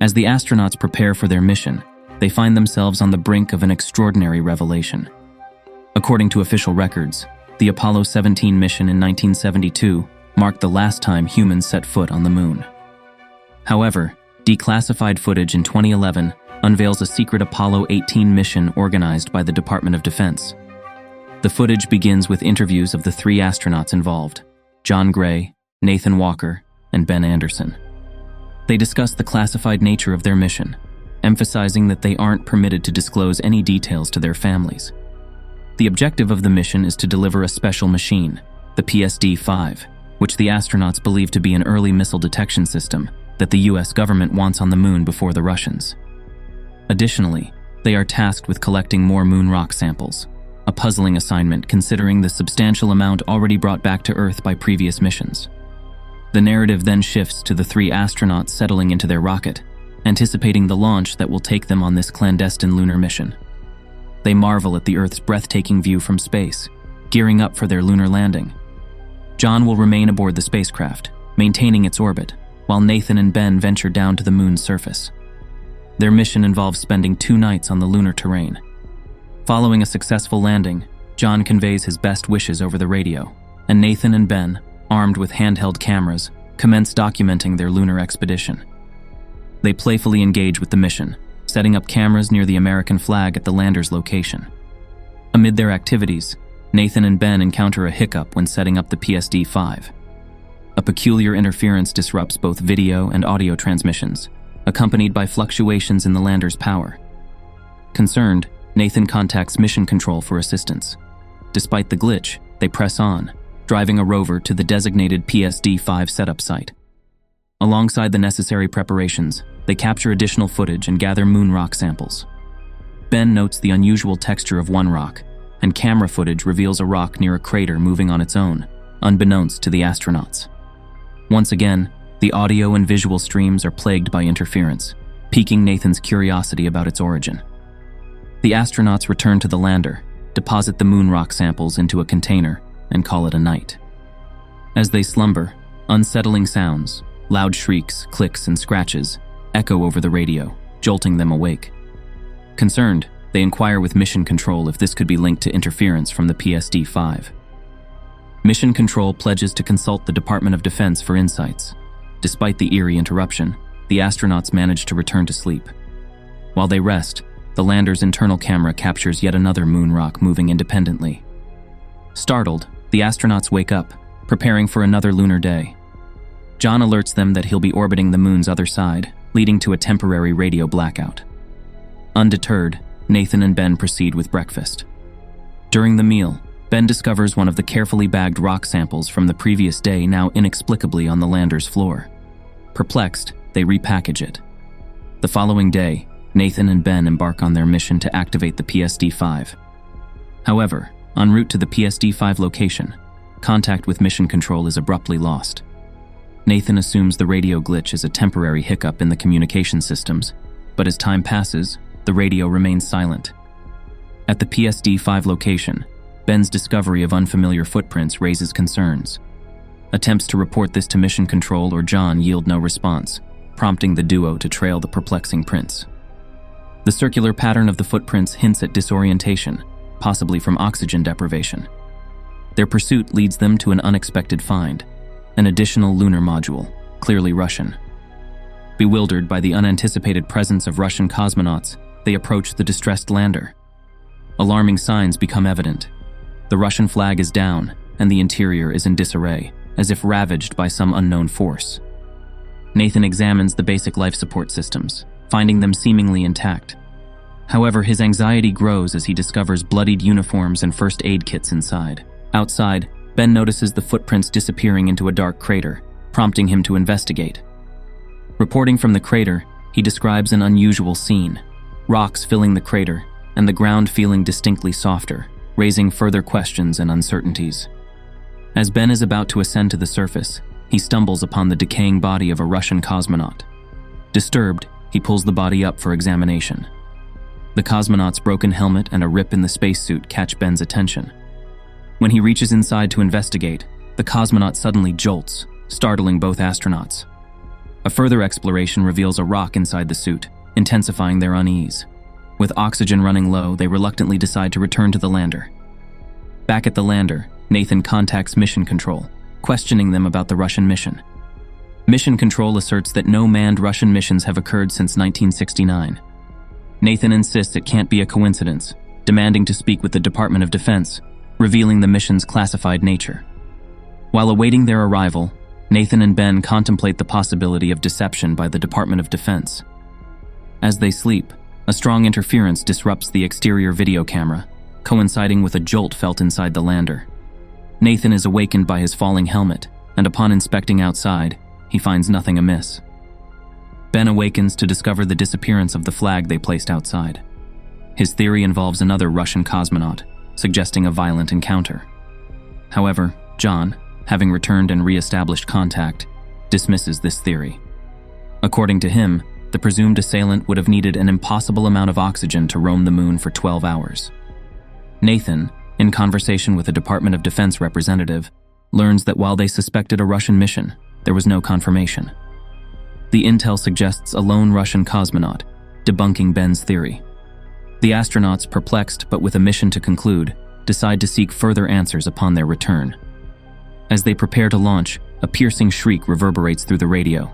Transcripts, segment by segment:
As the astronauts prepare for their mission, they find themselves on the brink of an extraordinary revelation. According to official records, the Apollo 17 mission in 1972 marked the last time humans set foot on the moon. However, declassified footage in 2011 unveils a secret Apollo 18 mission organized by the Department of Defense. The footage begins with interviews of the 3 astronauts involved: John Gray, Nathan Walker, and Ben Anderson. They discuss the classified nature of their mission, emphasizing that they aren't permitted to disclose any details to their families. The objective of the mission is to deliver a special machine, the PSD-5, which the astronauts believe to be an early missile detection system that the US government wants on the moon before the Russians. Additionally, they are tasked with collecting more moon rock samples, a puzzling assignment considering the substantial amount already brought back to Earth by previous missions. The narrative then shifts to the 3 astronauts settling into their rocket, anticipating the launch that will take them on this clandestine lunar mission. They marvel at the Earth's breathtaking view from space, gearing up for their lunar landing. John will remain aboard the spacecraft, maintaining its orbit, while Nathan and Ben venture down to the moon's surface. Their mission involves spending 2 nights on the lunar terrain. Following a successful landing, John conveys his best wishes over the radio, and Nathan and Ben, armed with handheld cameras, commence documenting their lunar expedition. They playfully engage with the mission, setting up cameras near the American flag at the lander's location. Amid their activities, Nathan and Ben encounter a hiccup when setting up the PSD-5. A peculiar interference disrupts both video and audio transmissions, accompanied by fluctuations in the lander's power. Concerned, Nathan contacts Mission Control for assistance. Despite the glitch, they press on, driving a rover to the designated PSD-5 setup site. Alongside the necessary preparations, they capture additional footage and gather moon rock samples. Ben notes the unusual texture of one rock, and camera footage reveals a rock near a crater moving on its own, unbeknownst to the astronauts. Once again, the audio and visual streams are plagued by interference, piquing Nathan's curiosity about its origin. The astronauts return to the lander, deposit the moon rock samples into a container, and call it a night. As they slumber, unsettling sounds, loud shrieks, clicks, and scratches echo over the radio, jolting them awake. Concerned, they inquire with Mission Control if this could be linked to interference from the PSD-5. Mission Control pledges to consult the Department of Defense for insights. Despite the eerie interruption, the astronauts manage to return to sleep. While they rest, the lander's internal camera captures yet another moon rock moving independently. Startled, the astronauts wake up, preparing for another lunar day. John alerts them that he'll be orbiting the moon's other side, leading to a temporary radio blackout. Undeterred, Nathan and Ben proceed with breakfast. During the meal, Ben discovers one of the carefully bagged rock samples from the previous day now inexplicably on the lander's floor. Perplexed, they repackage it. The following day, Nathan and Ben embark on their mission to activate the PSD-5. However, en route to the PSD-5 location, contact with Mission Control is abruptly lost. Nathan assumes the radio glitch is a temporary hiccup in the communication systems, but as time passes, the radio remains silent. At the PSD-5 location, Ben's discovery of unfamiliar footprints raises concerns. Attempts to report this to Mission Control or John yield no response, prompting the duo to trail the perplexing prints. The circular pattern of the footprints hints at disorientation, possibly from oxygen deprivation. Their pursuit leads them to an unexpected find, an additional lunar module, clearly Russian. Bewildered by the unanticipated presence of Russian cosmonauts, they approach the distressed lander. Alarming signs become evident. The Russian flag is down, and the interior is in disarray, as if ravaged by some unknown force. Nathan examines the basic life support systems, finding them seemingly intact. However, his anxiety grows as he discovers bloodied uniforms and first aid kits inside. Outside, Ben notices the footprints disappearing into a dark crater, prompting him to investigate. Reporting from the crater, he describes an unusual scene: rocks filling the crater, and the ground feeling distinctly softer, raising further questions and uncertainties. As Ben is about to ascend to the surface, he stumbles upon the decaying body of a Russian cosmonaut. Disturbed, he pulls the body up for examination. The cosmonaut's broken helmet and a rip in the spacesuit catch Ben's attention. When he reaches inside to investigate, the cosmonaut suddenly jolts, startling both astronauts. A further exploration reveals a rock inside the suit, intensifying their unease. With oxygen running low, they reluctantly decide to return to the lander. Back at the lander, Nathan contacts Mission Control, questioning them about the Russian mission. Mission Control asserts that no manned Russian missions have occurred since 1969. Nathan insists it can't be a coincidence, demanding to speak with the Department of Defense, revealing the mission's classified nature. While awaiting their arrival, Nathan and Ben contemplate the possibility of deception by the Department of Defense. As they sleep, a strong interference disrupts the exterior video camera, coinciding with a jolt felt inside the lander. Nathan is awakened by his falling helmet, and upon inspecting outside, he finds nothing amiss. Ben awakens to discover the disappearance of the flag they placed outside. His theory involves another Russian cosmonaut, suggesting a violent encounter. However, John, having returned and re-established contact, dismisses this theory. According to him, the presumed assailant would have needed an impossible amount of oxygen to roam the moon for 12 hours. Nathan, in conversation with a Department of Defense representative, learns that while they suspected a Russian mission, there was no confirmation. The intel suggests a lone Russian cosmonaut, debunking Ben's theory. The astronauts, perplexed but with a mission to conclude, decide to seek further answers upon their return. As they prepare to launch, a piercing shriek reverberates through the radio.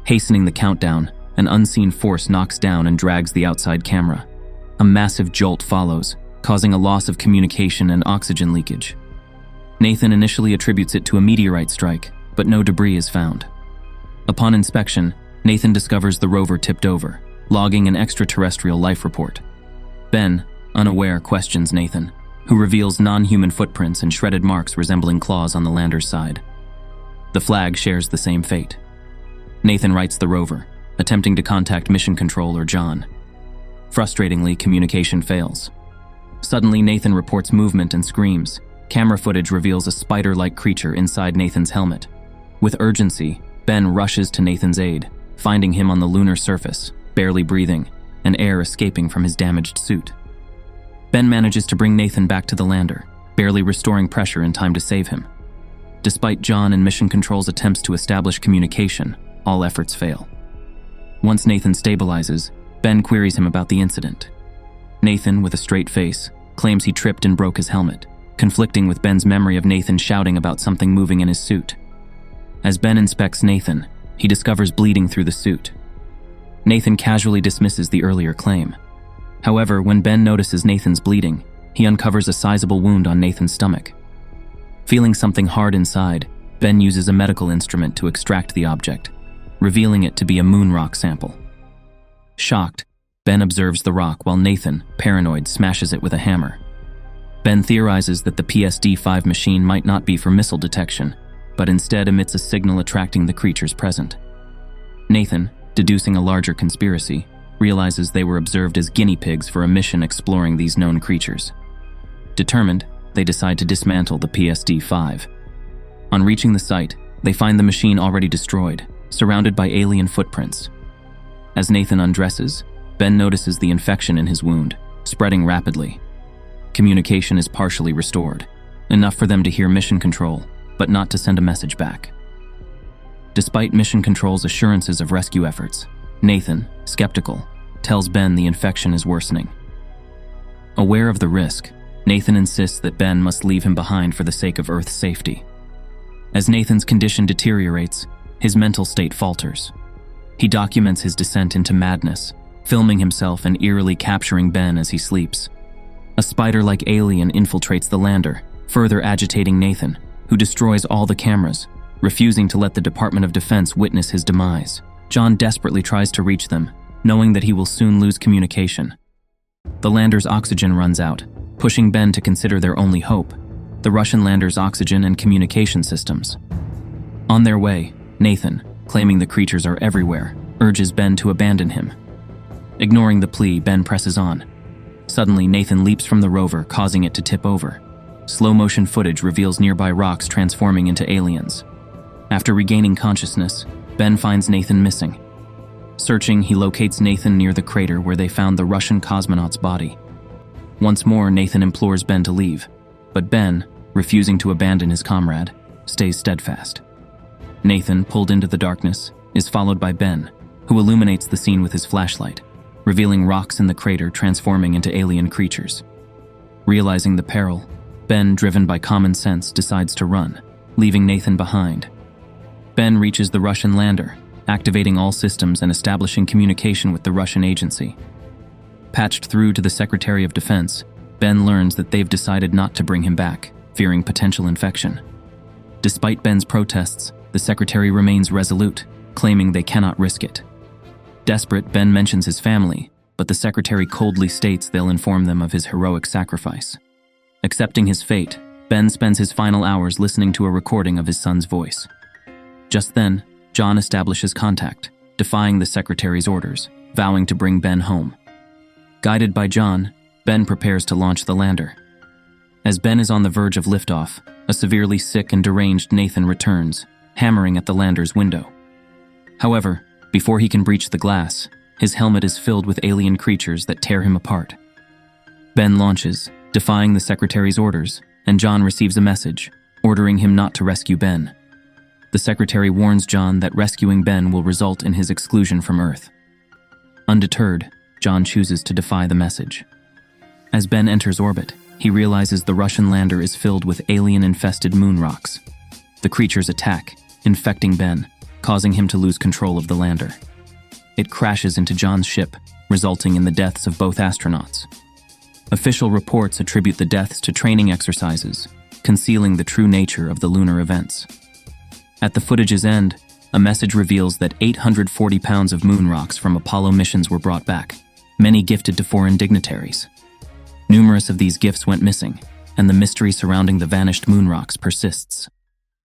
Hastening the countdown, an unseen force knocks down and drags the outside camera. A massive jolt follows, causing a loss of communication and oxygen leakage. Nathan initially attributes it to a meteorite strike, but no debris is found. Upon inspection, Nathan discovers the rover tipped over, logging an extraterrestrial life report. Ben, unaware, questions Nathan, who reveals non-human footprints and shredded marks resembling claws on the lander's side. The flag shares the same fate. Nathan writes the rover, attempting to contact Mission Control or John. Frustratingly, communication fails. Suddenly, Nathan reports movement and screams. Camera footage reveals a spider-like creature inside Nathan's helmet. With urgency, Ben rushes to Nathan's aid, finding him on the lunar surface, barely breathing, and air escaping from his damaged suit. Ben manages to bring Nathan back to the lander, barely restoring pressure in time to save him. Despite John and Mission Control's attempts to establish communication, all efforts fail. Once Nathan stabilizes, Ben queries him about the incident. Nathan, with a straight face, claims he tripped and broke his helmet, conflicting with Ben's memory of Nathan shouting about something moving in his suit. As Ben inspects Nathan, he discovers bleeding through the suit. Nathan casually dismisses the earlier claim. However, when Ben notices Nathan's bleeding, he uncovers a sizable wound on Nathan's stomach. Feeling something hard inside, Ben uses a medical instrument to extract the object, revealing it to be a moon rock sample. Shocked, Ben observes the rock while Nathan, paranoid, smashes it with a hammer. Ben theorizes that the PSD-5 machine might not be for missile detection, but instead emits a signal attracting the creatures present. Nathan, deducing a larger conspiracy, realizes they were observed as guinea pigs for a mission exploring these known creatures. Determined, they decide to dismantle the PSD-5. On reaching the site, they find the machine already destroyed, surrounded by alien footprints. As Nathan undresses, Ben notices the infection in his wound, spreading rapidly. Communication is partially restored, enough for them to hear Mission Control, but not to send a message back. Despite Mission Control's assurances of rescue efforts, Nathan, skeptical, tells Ben the infection is worsening. Aware of the risk, Nathan insists that Ben must leave him behind for the sake of Earth's safety. As Nathan's condition deteriorates, his mental state falters. He documents his descent into madness, filming himself and eerily capturing Ben as he sleeps. A spider-like alien infiltrates the lander, further agitating Nathan, who destroys all the cameras, refusing to let the Department of Defense witness his demise. John desperately tries to reach them, knowing that he will soon lose communication. The lander's oxygen runs out, pushing Ben to consider their only hope, the Russian lander's oxygen and communication systems. On their way, Nathan, claiming the creatures are everywhere, urges Ben to abandon him. Ignoring the plea, Ben presses on. Suddenly, Nathan leaps from the rover, causing it to tip over. Slow-motion footage reveals nearby rocks transforming into aliens. After regaining consciousness, Ben finds Nathan missing. Searching, he locates Nathan near the crater where they found the Russian cosmonaut's body. Once more, Nathan implores Ben to leave, but Ben, refusing to abandon his comrade, stays steadfast. Nathan, pulled into the darkness, is followed by Ben, who illuminates the scene with his flashlight, revealing rocks in the crater transforming into alien creatures. Realizing the peril, Ben, driven by common sense, decides to run, leaving Nathan behind. Ben reaches the Russian lander, activating all systems and establishing communication with the Russian agency. Patched through to the Secretary of Defense, Ben learns that they've decided not to bring him back, fearing potential infection. Despite Ben's protests, the Secretary remains resolute, claiming they cannot risk it. Desperate, Ben mentions his family, but the Secretary coldly states they'll inform them of his heroic sacrifice. Accepting his fate, Ben spends his final hours listening to a recording of his son's voice. Just then, John establishes contact, defying the Secretary's orders, vowing to bring Ben home. Guided by John, Ben prepares to launch the lander. As Ben is on the verge of liftoff, a severely sick and deranged Nathan returns, hammering at the lander's window. However, before he can breach the glass, his helmet is filled with alien creatures that tear him apart. Ben launches, defying the Secretary's orders, and John receives a message, ordering him not to rescue Ben. The Secretary warns John that rescuing Ben will result in his exclusion from Earth. Undeterred, John chooses to defy the message. As Ben enters orbit, he realizes the Russian lander is filled with alien-infested moon rocks. The creatures attack, infecting Ben, causing him to lose control of the lander. It crashes into John's ship, resulting in the deaths of both astronauts. Official reports attribute the deaths to training exercises, concealing the true nature of the lunar events. At the footage's end, a message reveals that 840 pounds of moon rocks from Apollo missions were brought back, many gifted to foreign dignitaries. Numerous of these gifts went missing, and the mystery surrounding the vanished moon rocks persists.